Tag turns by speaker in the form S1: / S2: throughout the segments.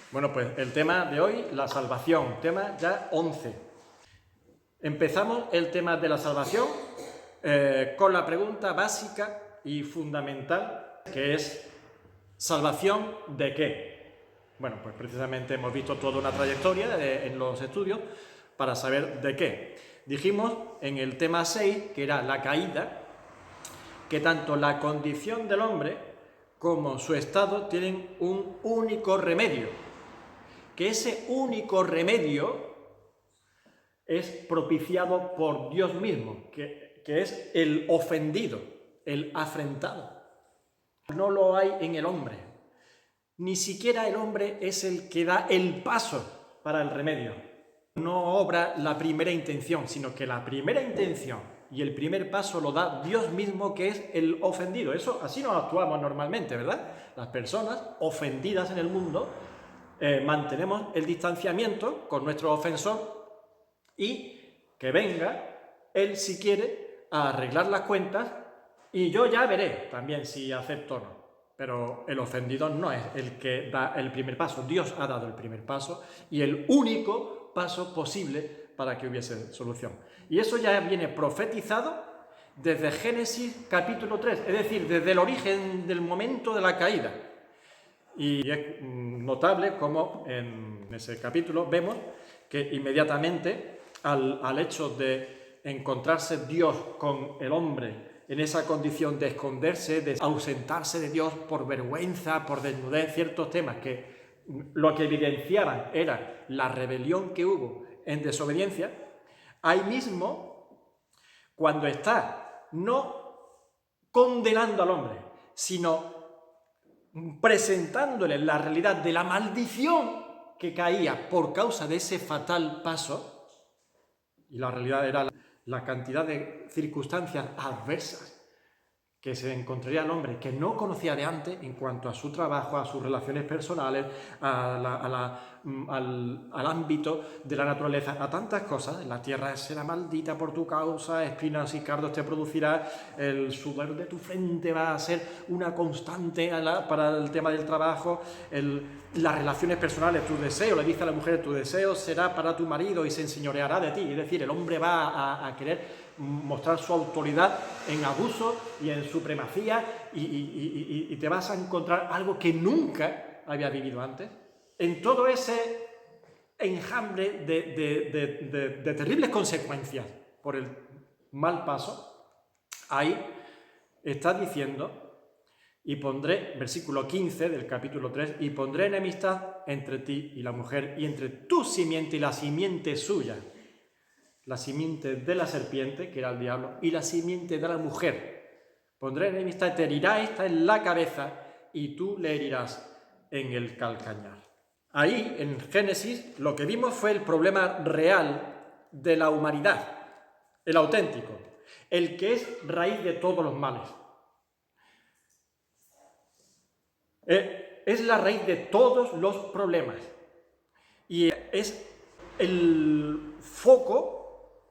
S1: Bueno, pues el tema de hoy, la salvación, tema ya 11. Empezamos el tema de la salvación con la pregunta básica y fundamental, que es ¿salvación de qué? Bueno, pues precisamente hemos visto toda una trayectoria en los estudios para saber de qué. Dijimos en el tema 6, que era la caída, que tanto la condición del hombre como su estado tienen un único remedio, que ese único remedio es propiciado por Dios mismo, que es el ofendido, el afrentado. No lo hay en el hombre. Ni siquiera el hombre es el que da el paso para el remedio. No obra la primera intención, sino que la primera intención y el primer paso lo da Dios mismo, que es el ofendido. Eso así nos actuamos normalmente, ¿verdad? Las personas ofendidas en el mundo mantenemos el distanciamiento con nuestro ofensor y que venga él, si quiere, a arreglar las cuentas, y yo ya veré también si acepto o no. Pero el ofendido no es el que da el primer paso. Dios ha dado el primer paso y el único paso posible para que hubiese solución. Y eso ya viene profetizado desde Génesis capítulo 3, es decir, desde el origen del momento de la caída. Y es notable cómo en ese capítulo vemos que inmediatamente al hecho de encontrarse Dios con el hombre en esa condición de esconderse, de ausentarse de Dios por vergüenza, por desnudez, ciertos temas que lo que evidenciaban era la rebelión que hubo en desobediencia, ahí mismo, cuando está no condenando al hombre, sino presentándole la realidad de la maldición que caía por causa de ese fatal paso, y la realidad era la cantidad de circunstancias adversas que se encontraría el hombre que no conocía de antes en cuanto a su trabajo, a sus relaciones personales, al ámbito de la naturaleza, a tantas cosas. La tierra será maldita por tu causa, espinas y cardos te producirá, el sudor de tu frente va a ser una constante para el tema del trabajo, las relaciones personales, tu deseo, le dice a la mujer, tu deseo será para tu marido y se enseñoreará de ti. Es decir, el hombre va a querer mostrar su autoridad en abuso y en supremacía y te vas a encontrar algo que nunca había vivido antes. En todo ese enjambre de terribles consecuencias por el mal paso, ahí está diciendo, y pondré, versículo 15 del capítulo 3, y pondré enemistad entre ti y la mujer, y entre tu simiente y la simiente suya, la simiente de la serpiente, que era el diablo, y la simiente de la mujer. Pondré enemistad, te herirá esta en la cabeza, y tú le herirás en el calcañar. Ahí, en Génesis, lo que vimos fue el problema real de la humanidad, el auténtico, el que es raíz de todos los males. Es la raíz de todos los problemas y es el foco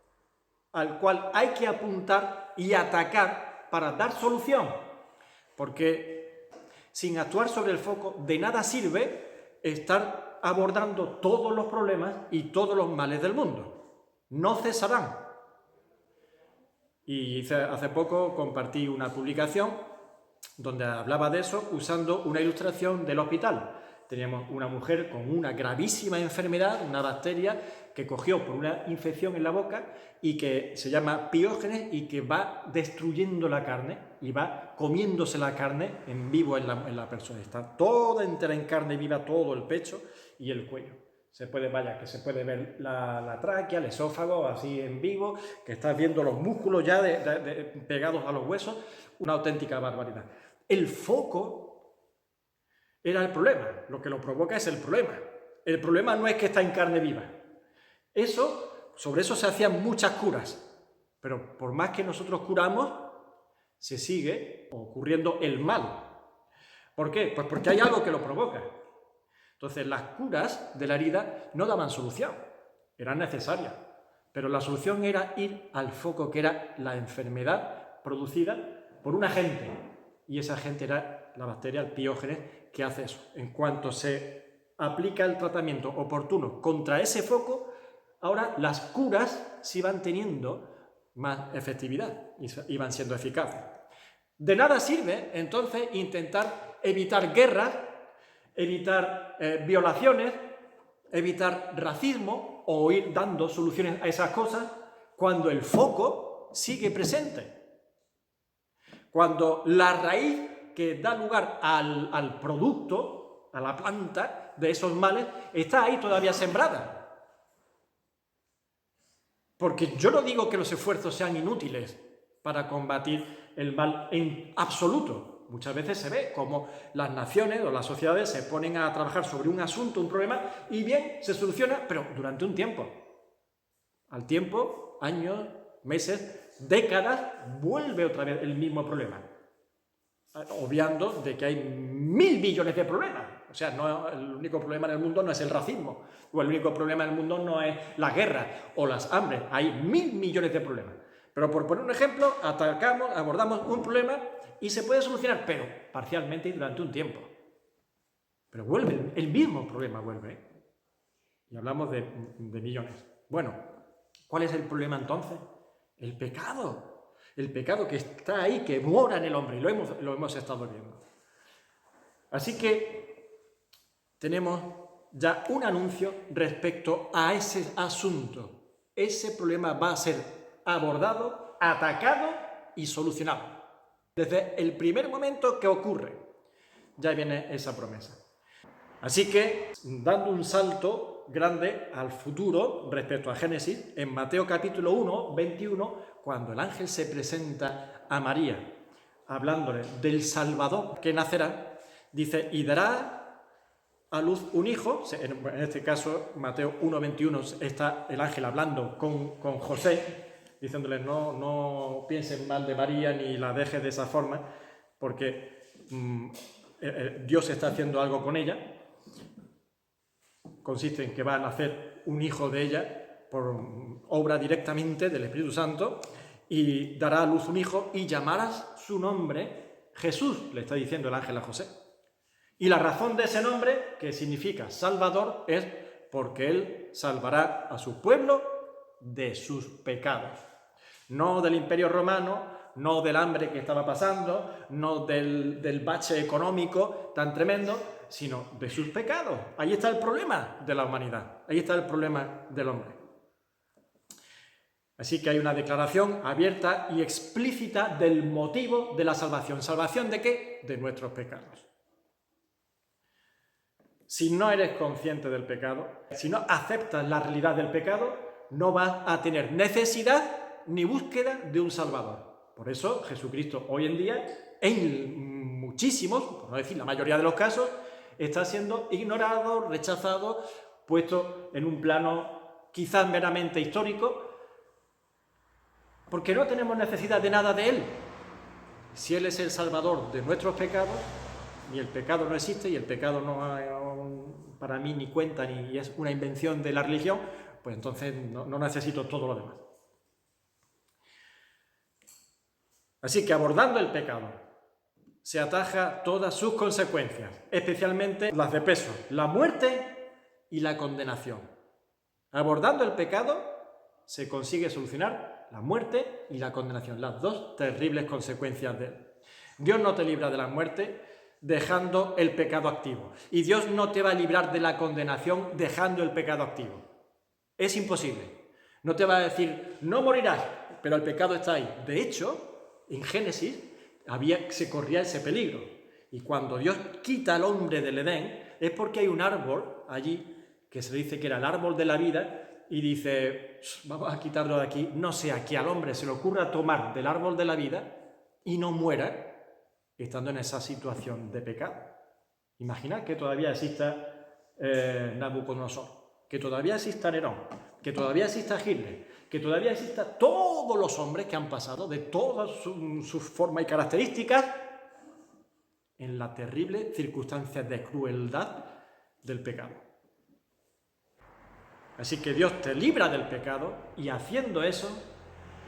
S1: al cual hay que apuntar y atacar para dar solución, porque sin actuar sobre el foco de nada sirve estar abordando todos los problemas y todos los males del mundo. No cesarán. Y hace poco compartí una publicación donde hablaba de eso usando una ilustración del hospital. Teníamos una mujer con una gravísima enfermedad, una bacteria que cogió por una infección en la boca y que se llama piógenes y que va destruyendo la carne y va comiéndose la carne en vivo en la persona. Está toda entera en carne viva, todo el pecho y el cuello. Se puede ver la tráquea, el esófago así en vivo, que estás viendo los músculos ya pegados a los huesos, una auténtica barbaridad. El foco era el problema, lo que lo provoca es el problema. El problema no es que está en carne viva. Sobre eso se hacían muchas curas, pero por más que nosotros curamos, se sigue ocurriendo el mal. ¿Por qué? Pues porque hay algo que lo provoca. Entonces, las curas de la herida no daban solución, eran necesarias, pero la solución era ir al foco, que era la enfermedad producida por un agente, y ese agente era la bacteria, el piógenes, que hace eso. En cuanto se aplica el tratamiento oportuno contra ese foco, ahora las curas sí van teniendo más efectividad y van siendo eficaces. De nada sirve, entonces, intentar evitar guerras, evitar violaciones, evitar racismo o ir dando soluciones a esas cosas cuando el foco sigue presente. Cuando la raíz que da lugar al producto, a la planta de esos males, está ahí todavía sembrada. Porque yo no digo que los esfuerzos sean inútiles para combatir el mal en absoluto. Muchas veces se ve como las naciones o las sociedades se ponen a trabajar sobre un asunto, un problema, y bien, se soluciona, pero durante un tiempo. Al tiempo, años, meses, décadas, vuelve otra vez el mismo problema. Obviando de que hay 1000 billones de problemas. O sea, el único problema en el mundo no es el racismo, o el único problema en el mundo no es la guerra o las hambres. Hay 1000 millones de problemas. Pero por poner un ejemplo, abordamos un problema y se puede solucionar, pero parcialmente y durante un tiempo. Pero vuelve, el mismo problema vuelve. Y hablamos de millones. Bueno, ¿cuál es el problema entonces? El pecado. El pecado que está ahí, que mora en el hombre, y lo hemos estado viendo. Así que tenemos ya un anuncio respecto a ese asunto. Ese problema va a ser abordado, atacado y solucionado. Desde el primer momento que ocurre, ya viene esa promesa. Así que, dando un salto grande al futuro respecto a Génesis, en Mateo capítulo 1, 21, cuando el ángel se presenta a María, hablándole del Salvador que nacerá, dice, y dará a luz un hijo. En este caso, Mateo 1, 21, está el ángel hablando con José, diciéndole, no piensen mal de María ni la dejes de esa forma, porque Dios está haciendo algo con ella. Consiste en que va a nacer un hijo de ella por obra directamente del Espíritu Santo, y dará a luz un hijo y llamarás su nombre Jesús, le está diciendo el ángel a José. Y la razón de ese nombre, que significa Salvador, es porque él salvará a su pueblo de sus pecados. No del Imperio Romano, no del hambre que estaba pasando, no del bache económico tan tremendo, sino de sus pecados. Ahí está el problema de la humanidad, ahí está el problema del hombre. Así que hay una declaración abierta y explícita del motivo de la salvación. ¿Salvación de qué? De nuestros pecados. Si no eres consciente del pecado, si no aceptas la realidad del pecado, no vas a tener necesidad ni búsqueda de un Salvador. Por eso Jesucristo hoy en día, en muchísimos, por no decir la mayoría de los casos, está siendo ignorado, rechazado, puesto en un plano quizás meramente histórico, porque no tenemos necesidad de nada de Él. Si Él es el Salvador de nuestros pecados, ni el pecado no existe, y el pecado no para mí ni cuenta, ni es una invención de la religión, pues entonces no necesito todo lo demás. Así que abordando el pecado, se ataja todas sus consecuencias, especialmente las de peso, la muerte y la condenación. Abordando el pecado, se consigue solucionar la muerte y la condenación, las dos terribles consecuencias de él. Dios no te libra de la muerte dejando el pecado activo, y Dios no te va a librar de la condenación dejando el pecado activo. Es imposible. No te va a decir, no morirás, pero el pecado está ahí. De hecho, en Génesis se corría ese peligro. Y cuando Dios quita al hombre del Edén, es porque hay un árbol allí que se dice que era el árbol de la vida, y dice, vamos a quitarlo de aquí, no sea que al hombre se le ocurra tomar del árbol de la vida y no muera estando en esa situación de pecado. Imaginad que todavía exista Nabucodonosor, que todavía exista Nerón, que todavía exista Hitler, que todavía exista todos los hombres que han pasado de todas sus formas y características en la terrible circunstancia de crueldad del pecado. Así que Dios te libra del pecado, y haciendo eso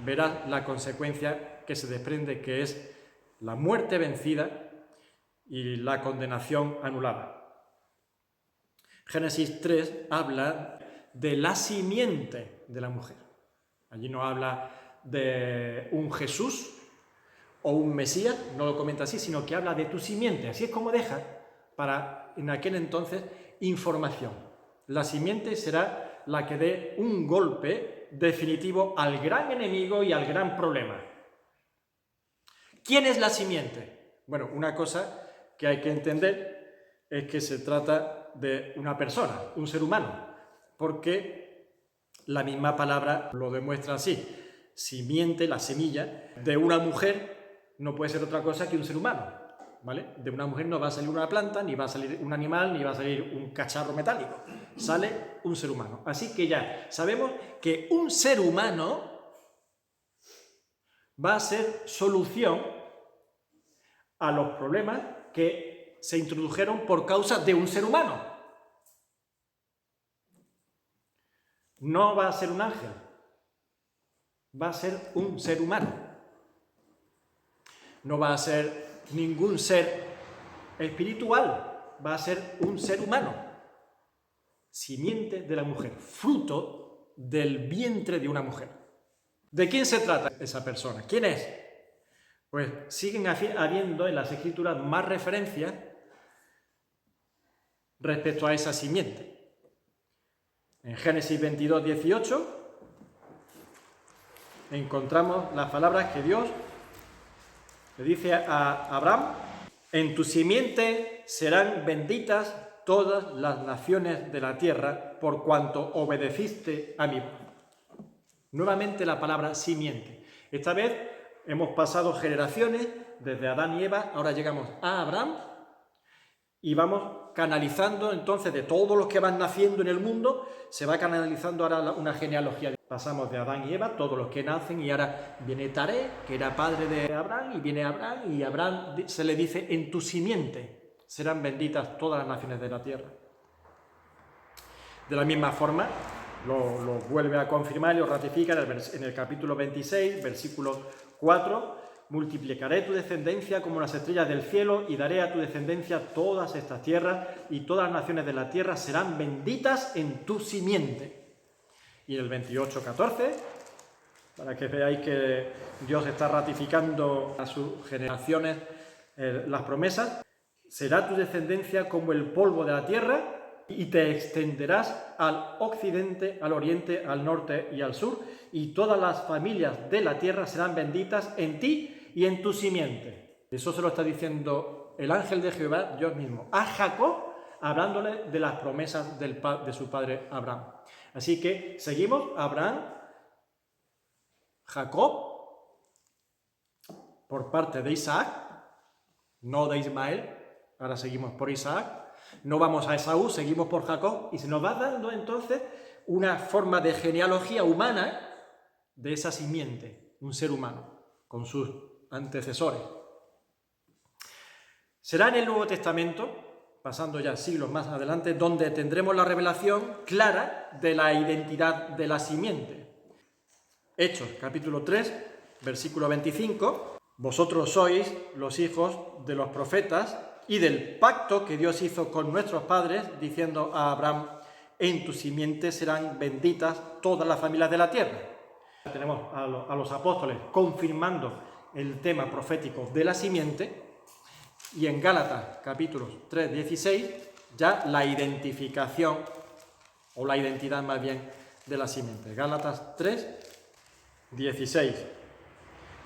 S1: verás la consecuencia que se desprende, que es la muerte vencida y la condenación anulada. Génesis 3 habla de la simiente de la mujer. Allí no habla de un Jesús o un Mesías, no lo comenta así, sino que habla de tu simiente. Así es como deja para, en aquel entonces, información. La simiente será la que dé un golpe definitivo al gran enemigo y al gran problema. ¿Quién es la simiente? Bueno, una cosa que hay que entender es que se trata de una persona, un ser humano, porque la misma palabra lo demuestra así. Simiente, la semilla de una mujer no puede ser otra cosa que un ser humano, ¿vale? De una mujer no va a salir una planta, ni va a salir un animal, ni va a salir un cacharro metálico. Sale un ser humano. Así que ya sabemos que un ser humano va a ser solución a los problemas que se introdujeron por causa de un ser humano. No va a ser un ángel, va a ser un ser humano. No va a ser ningún ser espiritual, va a ser un ser humano. Simiente de la mujer, fruto del vientre de una mujer. ¿De quién se trata esa persona? ¿Quién es? Pues siguen habiendo en las Escrituras más referencias respecto a esa simiente. En Génesis 22, 18 encontramos las palabras que Dios le dice a Abraham: en tu simiente serán benditas todas las naciones de la tierra, por cuanto obedeciste a mi voz. Nuevamente la palabra simiente. Esta vez hemos pasado generaciones desde Adán y Eva, ahora llegamos a Abraham y vamos canalizando entonces de todos los que van naciendo en el mundo, se va canalizando ahora una genealogía. Pasamos de Adán y Eva, todos los que nacen, y ahora viene Taré, que era padre de Abraham, y viene Abraham, y a Abraham se le dice: en tu simiente serán benditas todas las naciones de la tierra. De la misma forma, lo vuelve a confirmar y lo ratifica en el capítulo 26, versículo 4: multiplicaré tu descendencia como las estrellas del cielo y daré a tu descendencia todas estas tierras, y todas las naciones de la tierra serán benditas en tu simiente. Y en el 28, 14, para que veáis que Dios está ratificando a sus generaciones las promesas: será tu descendencia como el polvo de la tierra, y te extenderás al occidente, al oriente, al norte y al sur, y todas las familias de la tierra serán benditas en ti y en tu simiente. Eso se lo está diciendo el ángel de Jehová, Dios mismo, a Jacob, hablándole de las promesas de su padre Abraham. Así que seguimos: Abraham, Jacob, por parte de Isaac, no de Ismael, ahora seguimos por Isaac. No vamos a Esaú, seguimos por Jacob, y se nos va dando entonces una forma de genealogía humana de esa simiente, un ser humano, con sus antecesores. Será en el Nuevo Testamento, pasando ya siglos más adelante, donde tendremos la revelación clara de la identidad de la simiente. Hechos, capítulo 3, versículo 25: vosotros sois los hijos de los profetas y del pacto que Dios hizo con nuestros padres, diciendo a Abraham: en tu simiente serán benditas todas las familias de la tierra. Tenemos a los apóstoles confirmando el tema profético de la simiente, y en Gálatas capítulos 3, 16 ya la identificación, o la identidad más bien, de la simiente. Gálatas 3, 16.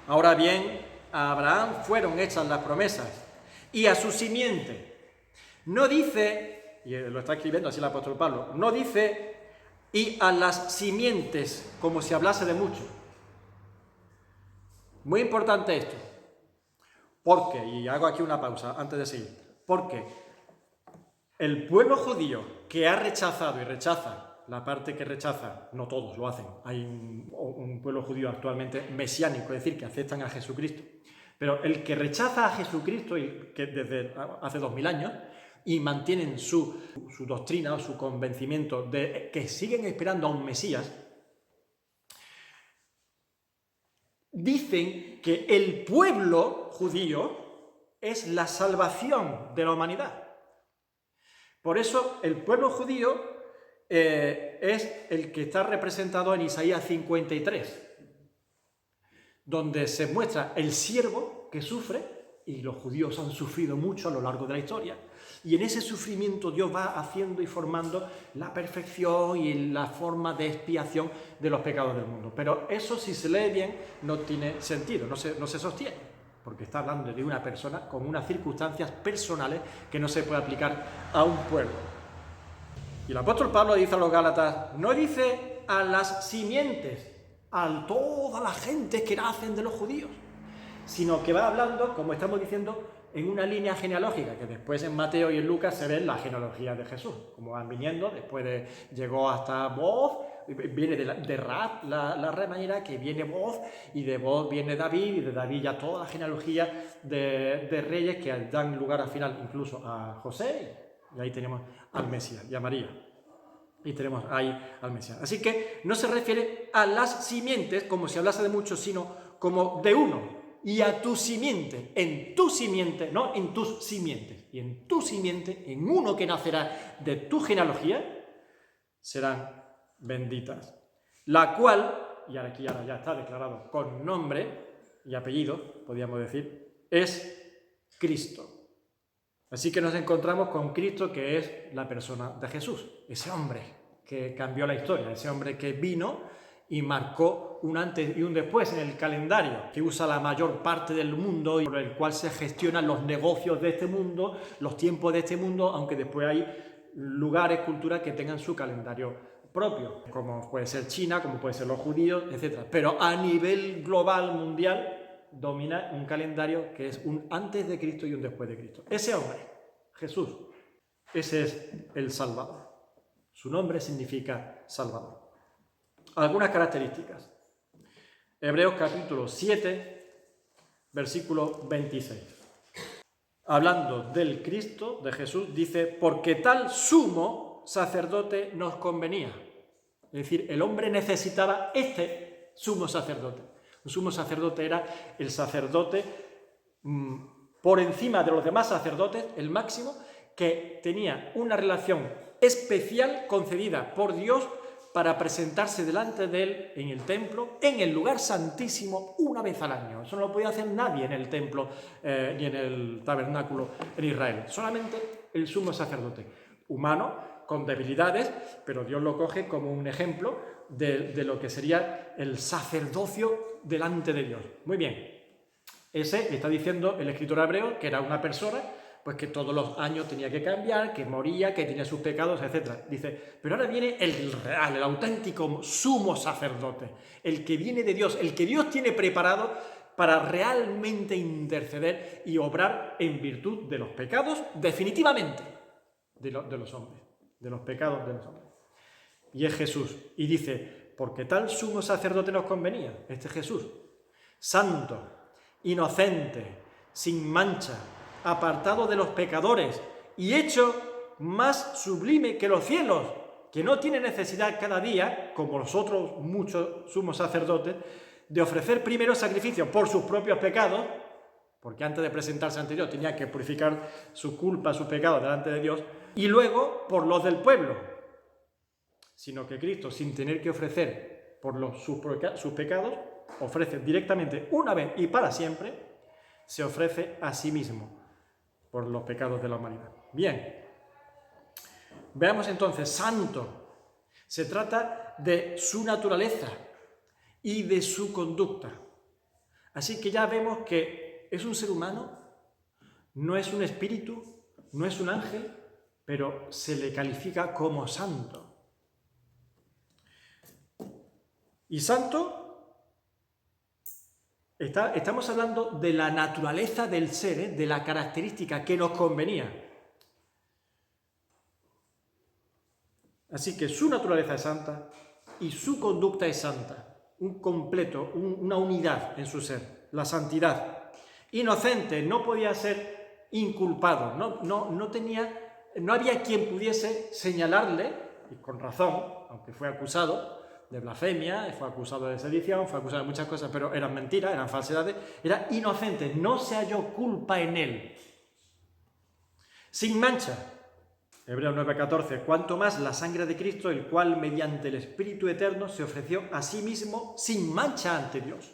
S1: Ahora bien, a Abraham fueron hechas las promesas, y a su simiente. No dice, y lo está escribiendo así el apóstol Pablo, no dice y a las simientes, como si hablase de mucho. Muy importante esto, porque, y hago aquí una pausa antes de seguir, porque el pueblo judío que ha rechazado y rechaza, la parte que rechaza, no todos lo hacen, hay un pueblo judío actualmente mesiánico, es decir, que aceptan a Jesucristo. Pero el que rechaza a Jesucristo, y que desde hace 2000 años, y mantienen su doctrina o su convencimiento de que siguen esperando a un Mesías, dicen que el pueblo judío es la salvación de la humanidad. Por eso el pueblo judío es el que está representado en Isaías 53, donde se muestra el siervo que sufre, y los judíos han sufrido mucho a lo largo de la historia, y en ese sufrimiento Dios va haciendo y formando la perfección y la forma de expiación de los pecados del mundo. Pero eso, si se lee bien, no tiene sentido, no se sostiene, porque está hablando de una persona con unas circunstancias personales que no se puede aplicar a un pueblo. Y el apóstol Pablo dice a los Gálatas, no dice a las simientes, a toda la gente que nacen de los judíos, sino que va hablando, como estamos diciendo, en una línea genealógica, que después en Mateo y en Lucas se ve la genealogía de Jesús, como van viniendo, después llegó hasta Boaz, viene de Rahab, la remanera, que viene Boaz, y de Boaz viene David, y de David ya toda la genealogía de reyes que dan lugar al final incluso a José, y ahí tenemos al Mesías y a María. Y tenemos ahí al Mesías. Así que no se refiere a las simientes como si hablase de muchos, sino como de uno. Y a tu simiente, en tu simiente, no en tus simientes, y en tu simiente, en uno que nacerá de tu genealogía, serán benditas. La cual, y aquí ahora ya está declarado con nombre y apellido, podríamos decir, es Cristo. Así que nos encontramos con Cristo, que es la persona de Jesús, ese hombre que cambió la historia, ese hombre que vino y marcó un antes y un después en el calendario, que usa la mayor parte del mundo y por el cual se gestionan los negocios de este mundo, los tiempos de este mundo, aunque después hay lugares, culturas que tengan su calendario propio, como puede ser China, como puede ser los judíos, etc. Pero a nivel global, mundial, domina un calendario que es un antes de Cristo y un después de Cristo. Ese hombre, Jesús, ese es el Salvador. Su nombre significa Salvador. Algunas características. Hebreos capítulo 7, versículo 26. Hablando del Cristo, de Jesús, dice, porque tal sumo sacerdote nos convenía. Es decir, el hombre necesitaba este sumo sacerdote. Un sumo sacerdote era el sacerdote por encima de los demás sacerdotes, el máximo, que tenía una relación especial concedida por Dios para presentarse delante de él en el templo, en el lugar santísimo, una vez al año. Eso no lo podía hacer nadie en el templo ni en el tabernáculo en Israel. Solamente el sumo sacerdote, humano, con debilidades, pero Dios lo coge como un ejemplo de lo que sería el sacerdocio delante de Dios. Muy bien. Ese está diciendo el escritor hebreo que era una persona pues que todos los años tenía que cambiar, que moría, que tenía sus pecados, etc. Dice, pero ahora viene el real, el auténtico sumo sacerdote, el que viene de Dios, el que Dios tiene preparado para realmente interceder y obrar en virtud de los pecados, definitivamente, de los hombres, de los pecados de los hombres. Y es Jesús. Y dice, porque tal sumo sacerdote nos convenía, este Jesús, santo, inocente, sin mancha, apartado de los pecadores y hecho más sublime que los cielos, que no tiene necesidad cada día, como los otros muchos sumos sacerdotes, de ofrecer primero sacrificio por sus propios pecados, porque antes de presentarse ante Dios tenía que purificar su culpa, sus pecados delante de Dios, y luego por los del pueblo, sino que Cristo, sin tener que ofrecer por sus pecados, ofrece directamente una vez y para siempre, se ofrece a sí mismo por los pecados de la humanidad. Bien, veamos entonces, santo. Se trata de su naturaleza y de su conducta. Así que ya vemos que es un ser humano, no es un espíritu, no es un ángel, pero se le califica como santo. Y santo, estamos hablando de la naturaleza del ser, de la característica que nos convenía. Así que su naturaleza es santa y su conducta es santa, un completo, una unidad en su ser, la santidad. Inocente, no podía ser inculpado, no había quien pudiese señalarle, y con razón, aunque fue acusado de blasfemia, fue acusado de sedición, fue acusado de muchas cosas, pero eran mentiras, eran falsedades, era inocente, no se halló culpa en él. Sin mancha, Hebreos 9:14, cuanto más la sangre de Cristo, el cual mediante el Espíritu Eterno se ofreció a sí mismo sin mancha ante Dios.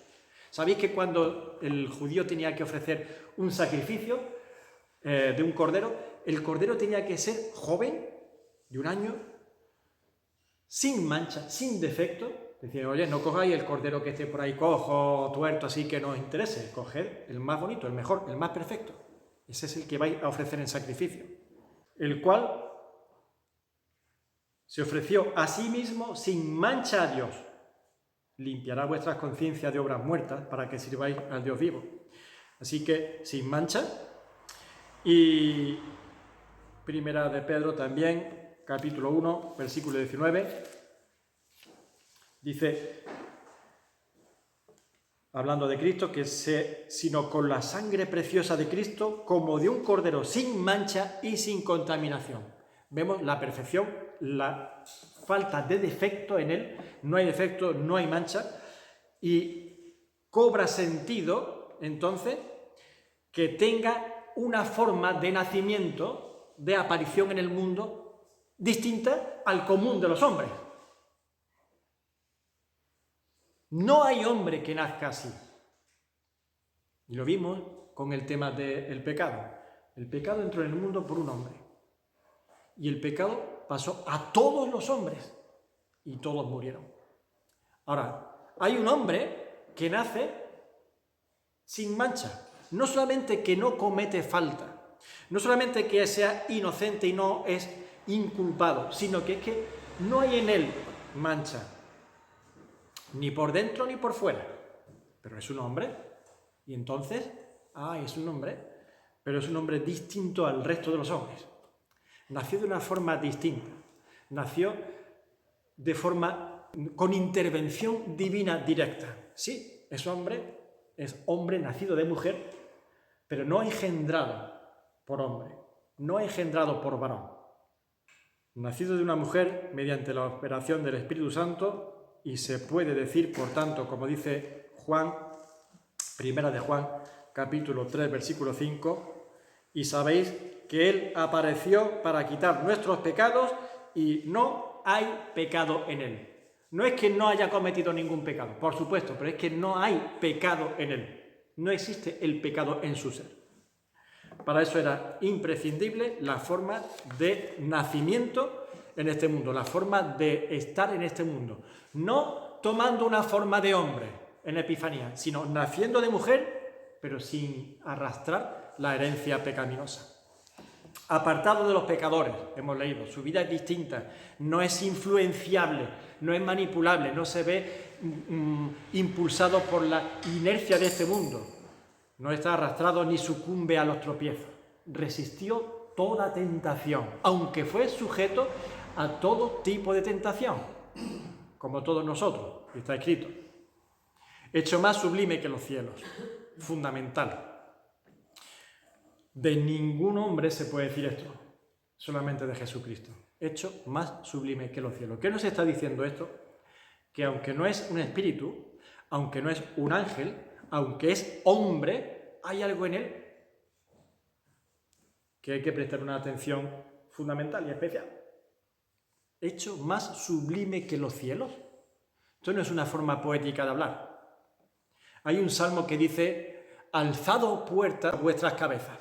S1: ¿Sabéis que cuando el judío tenía que ofrecer un sacrificio de un cordero, el cordero tenía que ser joven, de 1 año, sin mancha, sin defecto? Decían, oye, no cogáis el cordero que esté por ahí cojo, tuerto, así que no os interese. Coged el más bonito, el mejor, el más perfecto. Ese es el que vais a ofrecer en sacrificio. El cual se ofreció a sí mismo sin mancha a Dios. Limpiará vuestras conciencias de obras muertas para que sirváis al Dios vivo. Así que sin mancha. Y Primera de Pedro también, capítulo 1, versículo 19, dice, hablando de Cristo, sino con la sangre preciosa de Cristo, como de un cordero sin mancha y sin contaminación. Vemos la perfección, la falta de defecto en él, no hay defecto, no hay mancha, y cobra sentido, entonces, que tenga una forma de nacimiento, de aparición en el mundo, distinta al común de los hombres. No hay hombre que nazca así. Y lo vimos con el tema del pecado. El pecado entró en el mundo por un hombre. Y el pecado pasó a todos los hombres. Y todos murieron. Ahora, hay un hombre que nace sin mancha. No solamente que no comete falta. No solamente que sea inocente y no es inculpado. Sino que es que no hay en él mancha. Ni por dentro ni por fuera. Pero es un hombre. Y entonces, es un hombre. Pero es un hombre distinto al resto de los hombres. Nació de una forma distinta. Nació de forma con intervención divina directa. Sí, es hombre nacido de mujer, pero no engendrado por hombre. No engendrado por varón. Nacido de una mujer mediante la operación del Espíritu Santo. Y se puede decir, por tanto, como dice Juan, Primera de Juan, capítulo 3, versículo 5, y sabéis que Él apareció para quitar nuestros pecados y no hay pecado en Él. No es que no haya cometido ningún pecado, por supuesto, pero es que no hay pecado en Él. No existe el pecado en su ser. Para eso era imprescindible la forma de nacimiento en este mundo, la forma de estar en este mundo. No tomando una forma de hombre en Epifanía, sino naciendo de mujer, pero sin arrastrar la herencia pecaminosa. Apartado de los pecadores, hemos leído, su vida es distinta, no es influenciable, no es manipulable, no se ve impulsado por la inercia de este mundo, no está arrastrado ni sucumbe a los tropiezos, resistió toda tentación, aunque fue sujeto a todo tipo de tentación, como todos nosotros, está escrito. Hecho más sublime que los cielos, fundamental. De ningún hombre se puede decir esto, solamente de Jesucristo. Hecho más sublime que los cielos. ¿Qué nos está diciendo esto? Que aunque no es un espíritu, aunque no es un ángel, aunque es hombre, hay algo en él que hay que prestar una atención fundamental y especial. Hecho más sublime que los cielos. Esto no es una forma poética de hablar. Hay un salmo que dice, alzado puertas vuestras cabezas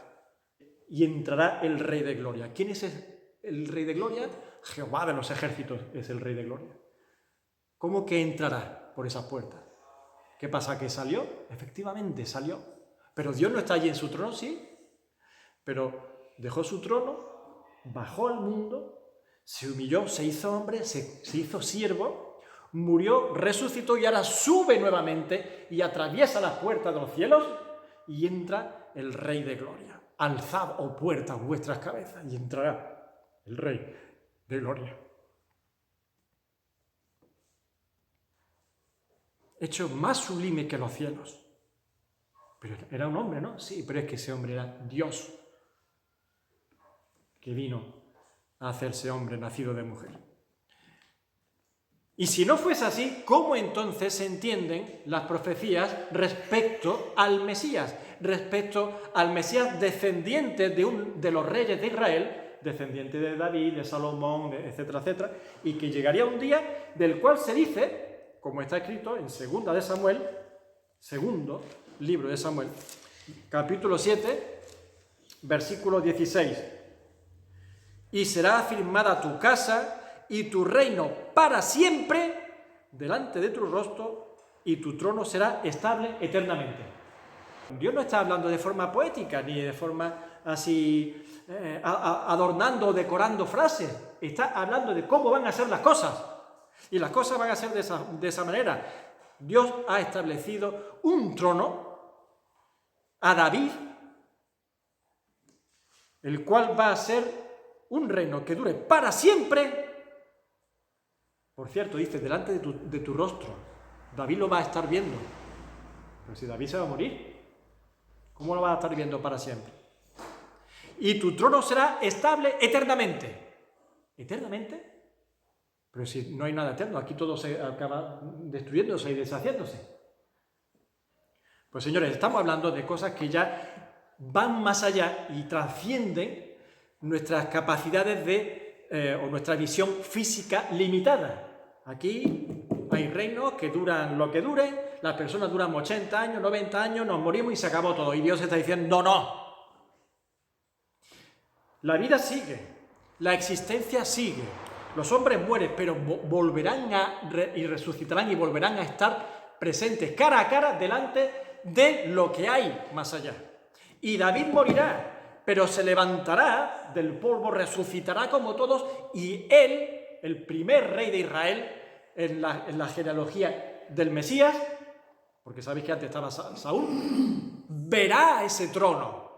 S1: y entrará el Rey de Gloria. ¿Quién es el Rey de Gloria? Jehová de los ejércitos es el Rey de Gloria. ¿Cómo que entrará por esas puertas? ¿Qué pasa? ¿Que salió? Efectivamente salió. Pero Dios no está allí en su trono, sí. Pero dejó su trono, bajó al mundo, se humilló, se hizo hombre, se hizo siervo, murió, resucitó y ahora sube nuevamente y atraviesa las puertas de los cielos y entra el Rey de Gloria. Alzad, oh puertas, vuestras cabezas y entrará el Rey de Gloria. Hecho más sublime que los cielos. Pero era un hombre, ¿no? Sí, pero es que ese hombre era Dios, que vino a hacerse hombre nacido de mujer. Y si no fuese así, ¿cómo entonces se entienden las profecías respecto al Mesías? Respecto al Mesías descendiente de los reyes de Israel, descendiente de David, de Salomón, etcétera, etcétera, y que llegaría un día del cual se dice, como está escrito en Segunda de Samuel, segundo libro de Samuel, capítulo 7, versículo 16. Y será afirmada tu casa y tu reino para siempre delante de tu rostro, y tu trono será estable eternamente. Dios no está hablando de forma poética, ni de forma así adornando o decorando frases. Está hablando de cómo van a ser las cosas. Y las cosas van a ser de esa manera. Dios ha establecido un trono a David, el cual va a ser un reino que dure para siempre. Por cierto, dice, delante de tu rostro. David lo va a estar viendo. Pero si David se va a morir, ¿cómo lo va a estar viendo para siempre? Y tu trono será estable eternamente. ¿Eternamente? Pero si no hay nada eterno, aquí todo se acaba destruyéndose y deshaciéndose. Pues señores, estamos hablando de cosas que ya van más allá y trascienden nuestras capacidades o nuestra visión física limitada. Aquí hay reinos que duran lo que dure, las personas duran 80 años, 90 años, nos morimos y se acabó todo. Y Dios está diciendo, no. La vida sigue, la existencia sigue. Los hombres mueren, pero volverán y resucitarán y volverán a estar presentes cara a cara delante de lo que hay más allá. Y David morirá, pero se levantará del polvo, resucitará como todos, y él, el primer rey de Israel, en la genealogía del Mesías, porque sabéis que antes estaba Saúl, verá ese trono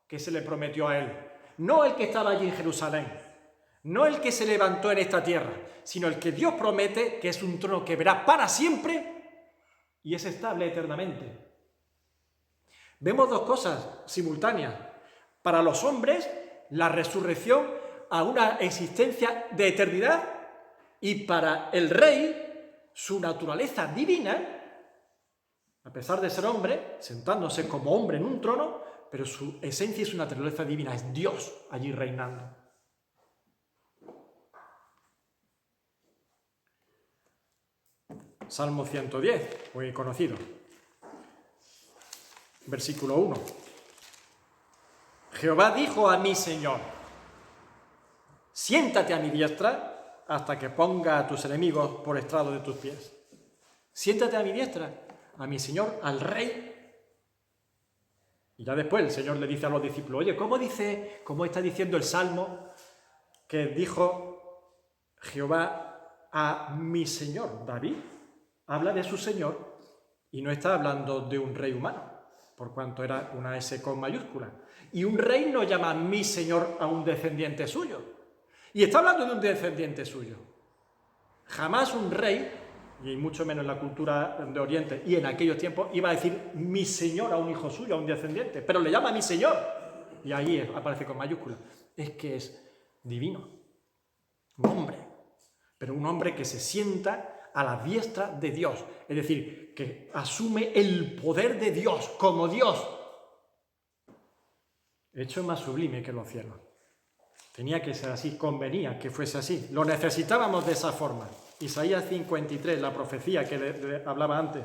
S1: que se le prometió a él. No el que estaba allí en Jerusalén, no el que se levantó en esta tierra, sino el que Dios promete, que es un trono que verá para siempre y es estable eternamente. Vemos dos cosas simultáneas. Para los hombres, la resurrección a una existencia de eternidad, y para el rey, su naturaleza divina, a pesar de ser hombre, sentándose como hombre en un trono, pero su esencia y su naturaleza divina es Dios allí reinando. Salmo 110, muy conocido. Versículo 1. Jehová dijo a mi Señor, siéntate a mi diestra hasta que ponga a tus enemigos por estrado de tus pies. Siéntate a mi diestra, a mi Señor, al Rey. Y ya después el Señor le dice a los discípulos, oye, ¿cómo está diciendo el Salmo que dijo Jehová a mi Señor? David habla de su Señor y no está hablando de un rey humano, por cuanto era una S con mayúscula. Y un rey no llama mi Señor a un descendiente suyo. Y está hablando de un descendiente suyo. Jamás un rey, y mucho menos en la cultura de Oriente y en aquellos tiempos, iba a decir mi Señor a un hijo suyo, a un descendiente, pero le llama mi Señor. Y ahí aparece con mayúscula. Es que es divino. Un hombre. Pero un hombre que se sienta a la diestra de Dios. Es decir, que asume el poder de Dios como Dios. Hecho más sublime que los cielos. Tenía que ser así, convenía que fuese así. Lo necesitábamos de esa forma. Isaías 53, la profecía que le hablaba antes,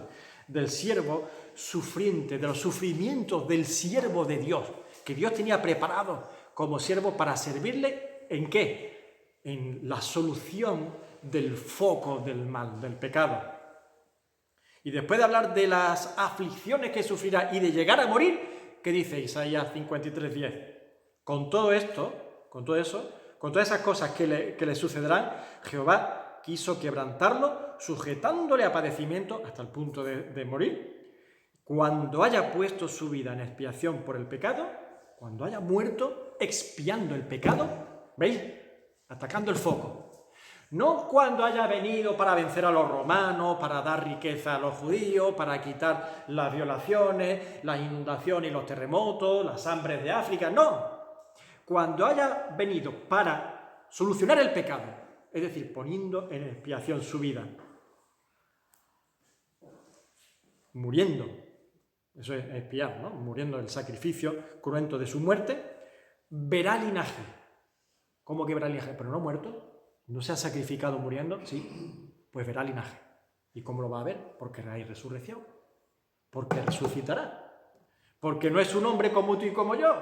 S1: del siervo sufriente, de los sufrimientos del siervo de Dios, que Dios tenía preparado como siervo para servirle, ¿en qué? En la solución del foco del mal, del pecado. Y después de hablar de las aflicciones que sufrirá y de llegar a morir, ¿qué dice Isaías 53, 10? Con todo esto, con todo eso, con todas esas cosas que le sucederán, Jehová quiso quebrantarlo, sujetándole a padecimiento hasta el punto de morir. Cuando haya puesto su vida en expiación por el pecado, cuando haya muerto expiando el pecado, ¿veis? Atacando el foco. No cuando haya venido para vencer a los romanos, para dar riqueza a los judíos, para quitar las violaciones, las inundaciones y los terremotos, las hambres de África, no. Cuando haya venido para solucionar el pecado, es decir, poniendo en expiación su vida, muriendo, eso es expiar, ¿no? Muriendo el sacrificio cruento de su muerte, verá linaje, ¿Cómo que verá el linaje? ¿Pero no muerto? ¿No se ha sacrificado muriendo? Sí, pues verá el linaje. ¿Y cómo lo va a ver? Porque hay resurrección. Porque resucitará. Porque no es un hombre como tú y como yo.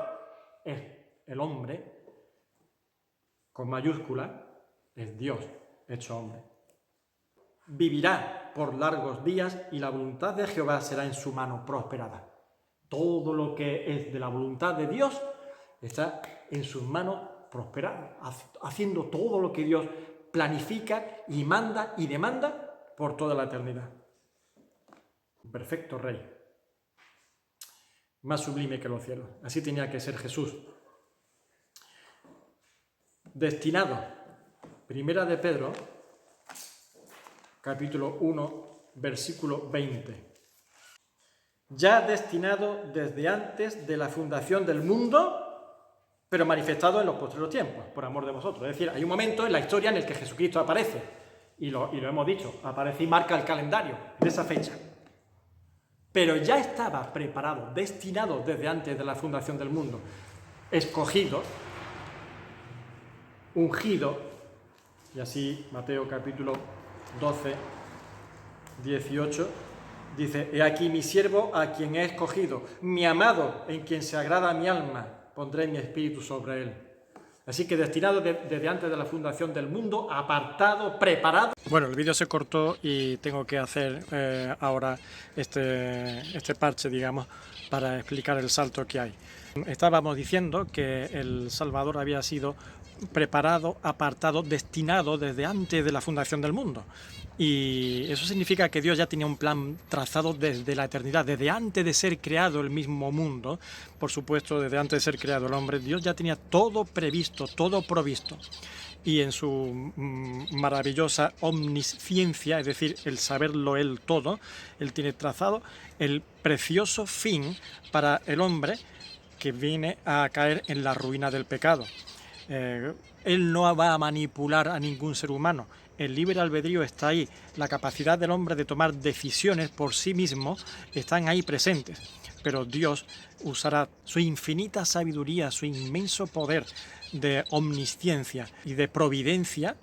S1: Es el hombre, con mayúscula, es Dios hecho hombre. Vivirá por largos días y la voluntad de Jehová será en su mano prosperada. Todo lo que es de la voluntad de Dios está en sus manos prosperado, haciendo todo lo que Dios planifica y manda y demanda por toda la eternidad. Un perfecto rey, más sublime que los cielos. Así tenía que ser Jesús. Destinado, Primera de Pedro, capítulo 1, versículo 20. Ya destinado desde antes de la fundación del mundo, pero manifestado en los postreros tiempos, por amor de vosotros. Es decir, hay un momento en la historia en el que Jesucristo aparece, y lo hemos dicho, aparece y marca el calendario de esa fecha. Pero ya estaba preparado, destinado desde antes de la fundación del mundo, escogido, ungido, y así Mateo capítulo 12, 18, dice: he aquí mi siervo a quien he escogido, mi amado en quien se agrada mi alma, pondré mi espíritu sobre él. Así que destinado desde antes de la fundación del mundo, apartado, preparado. Bueno, el vídeo se cortó y tengo que hacer ahora este parche, digamos, para explicar el salto que hay. Estábamos diciendo que el Salvador había sido preparado, apartado, destinado desde antes de la fundación del mundo. Y eso significa que Dios ya tenía un plan trazado desde la eternidad, desde antes de ser creado el mismo mundo. Por supuesto, desde antes de ser creado el hombre, Dios ya tenía todo previsto, todo provisto. Y en su maravillosa omnisciencia, es decir, el saberlo él todo, él tiene trazado el precioso fin para el hombre que viene a caer en la ruina del pecado. Él no va a manipular a ningún ser humano. El libre albedrío está ahí. La capacidad del hombre de tomar decisiones por sí mismo están ahí presentes. Pero Dios usará su infinita sabiduría, su inmenso poder de omnisciencia y de providencia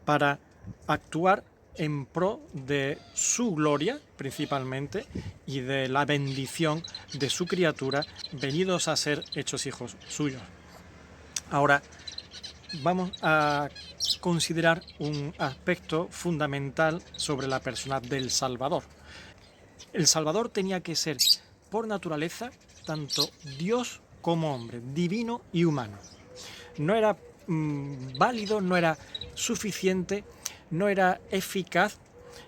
S1: para actuar en pro de su gloria, principalmente, y de la bendición de su criatura, venidos a ser hechos hijos suyos. Ahora vamos a considerar un aspecto fundamental sobre la persona del Salvador. El Salvador tenía que ser, por naturaleza, tanto Dios como hombre, divino y humano. No era válido, no era suficiente, no era eficaz,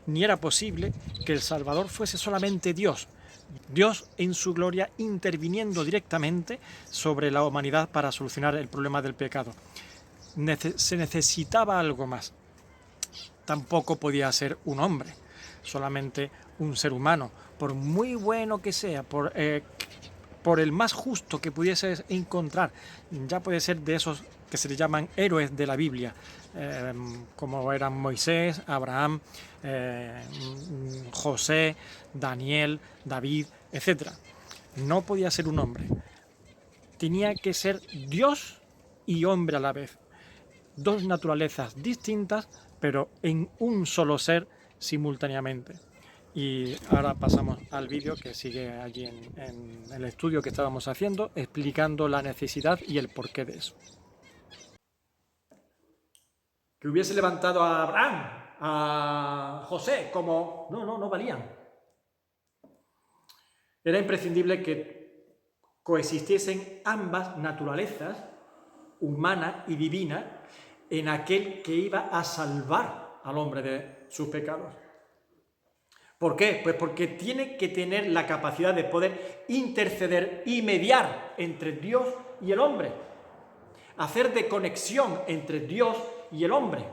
S1: ni era posible que el Salvador fuese solamente Dios. Dios en su gloria interviniendo directamente sobre la humanidad para solucionar el problema del pecado. Se necesitaba algo más. Tampoco podía ser un hombre, solamente un ser humano, por muy bueno que sea, por el más justo que pudieses encontrar. Ya puede ser de esos que se le llaman héroes de la Biblia, como eran Moisés, Abraham, José, Daniel, David, etc. No podía ser un hombre. Tenía que ser Dios y hombre a la vez. Dos naturalezas distintas, pero en un solo ser simultáneamente. Y ahora pasamos al vídeo que sigue allí en el estudio que estábamos haciendo, explicando la necesidad y el porqué de eso. Que hubiese levantado a Abraham, a José, como... No valían. Era imprescindible que coexistiesen ambas naturalezas, humana y divina, en aquel que iba a salvar al hombre de sus pecados. ¿Por qué? Pues porque tiene que tener la capacidad de poder interceder y mediar entre Dios y el hombre, hacer de conexión entre Dios y el hombre,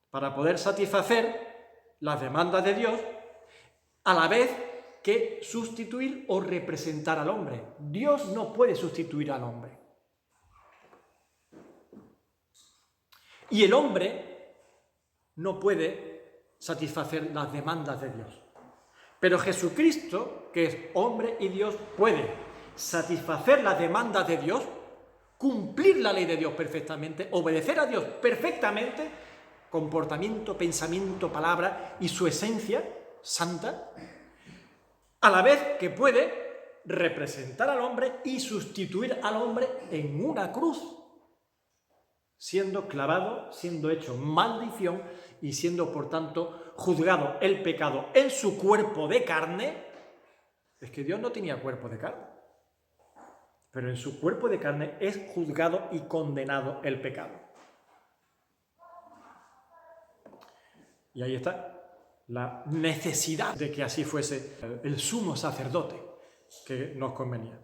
S1: para poder satisfacer las demandas de Dios, a la vez que sustituir o representar al hombre. Dios no puede sustituir al hombre. Y el hombre no puede satisfacer las demandas de Dios. Pero Jesucristo, que es hombre y Dios, puede satisfacer las demandas de Dios cumplir la ley de Dios perfectamente, obedecer a Dios perfectamente, comportamiento, pensamiento, palabra y su esencia santa, a la vez que puede representar al hombre y sustituir al hombre en una cruz, siendo clavado, siendo hecho maldición y siendo, por tanto, juzgado el pecado en su cuerpo de carne. Es que Dios no tenía cuerpo de carne, pero en su cuerpo de carne es juzgado y condenado el pecado. Y ahí está la necesidad de que así fuese el sumo sacerdote que nos convenía.